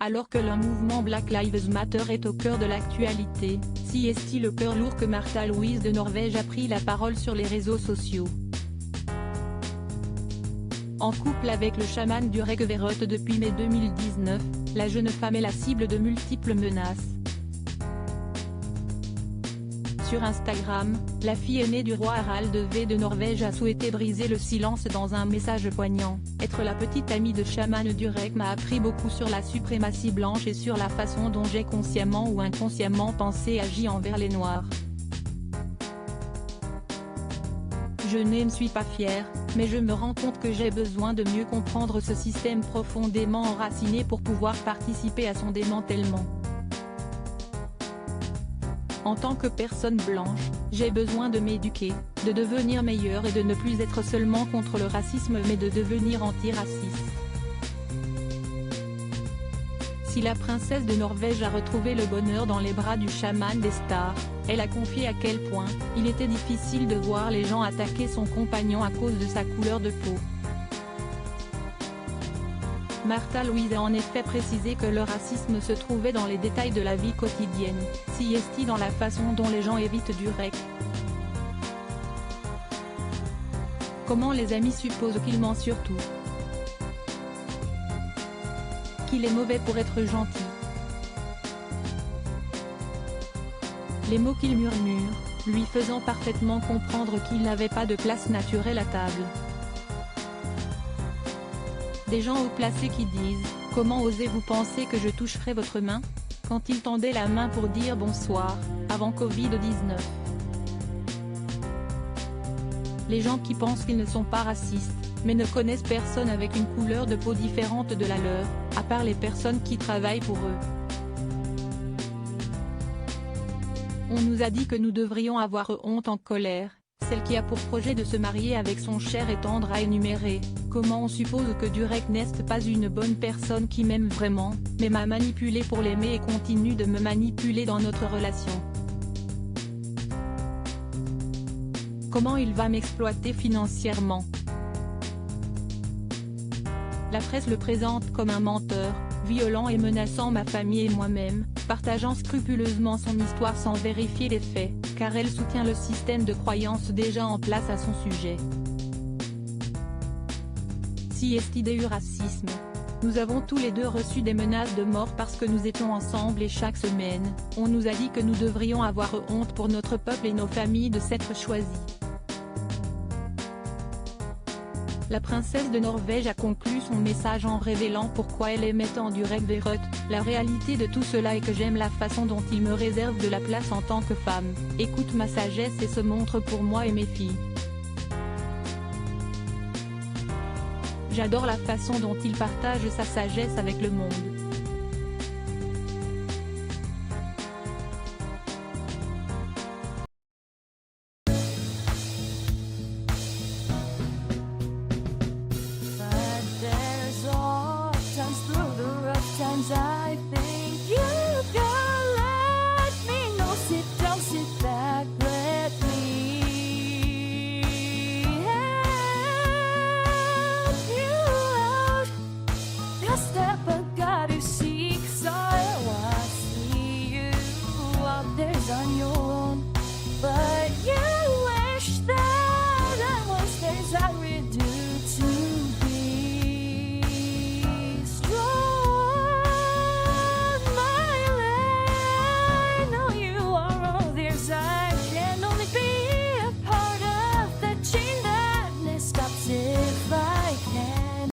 Alors que le mouvement Black Lives Matter est au cœur de l'actualité, si est-il le cœur lourd que Märtha Louise de Norvège a pris la parole sur les réseaux sociaux. En couple avec le chaman du Reykjavik depuis mai 2019, la jeune femme est la cible de multiples menaces. Sur Instagram, la fille aînée du roi Harald V de Norvège a souhaité briser le silence dans un message poignant. Être la petite amie de chaman du Reykjavik m'a appris beaucoup sur la suprématie blanche et sur la façon dont j'ai consciemment ou inconsciemment pensé et agi envers les Noirs. Je ne suis pas fière, mais je me rends compte que j'ai besoin de mieux comprendre ce système profondément enraciné pour pouvoir participer à son démantèlement. En tant que personne blanche, j'ai besoin de m'éduquer, de devenir meilleure et de ne plus être seulement contre le racisme mais de devenir antiraciste. Si la princesse de Norvège a retrouvé le bonheur dans les bras du chaman des stars, elle a confié à quel point il était difficile de voir les gens attaquer son compagnon à cause de sa couleur de peau. Märtha Louise a en effet précisé que le racisme se trouvait dans les détails de la vie quotidienne, si est-il dans la façon dont les gens évitent du Reykjavik. Comment les amis supposent qu'il ment surtout. Qu'il est mauvais pour être gentil. Les mots qu'il murmure, lui faisant parfaitement comprendre qu'il n'avait pas de place naturelle à table. Des gens haut placés qui disent « Comment osez-vous penser que je toucherai votre main ?» quand il tendait la main pour dire bonsoir, avant Covid-19. Les gens qui pensent qu'ils ne sont pas racistes, mais ne connaissent personne avec une couleur de peau différente de la leur, à part les personnes qui travaillent pour eux. On nous a dit que nous devrions avoir honte en colère. Celle qui a pour projet de se marier avec son cher et tendre a énuméré « Comment on suppose que Durek n'est pas une bonne personne qui m'aime vraiment, mais m'a manipulé pour l'aimer et continue de me manipuler dans notre relation. Comment il va m'exploiter financièrement ?» La presse le présente comme un menteur, violent et menaçant ma famille et moi-même, partageant scrupuleusement son histoire sans vérifier les faits, car elle soutient le système de croyances déjà en place à son sujet. Si est-il du racisme. Nous avons tous les deux reçu des menaces de mort parce que nous étions ensemble et chaque semaine, on nous a dit que nous devrions avoir honte pour notre peuple et nos familles de s'être choisis. La princesse de Norvège a conclu son message en révélant pourquoi elle aimait tant du Reykjavik. La réalité de tout cela est que j'aime la façon dont il me réserve de la place en tant que femme, écoute ma sagesse et se montre pour moi et mes filles. J'adore la façon dont il partage sa sagesse avec le monde.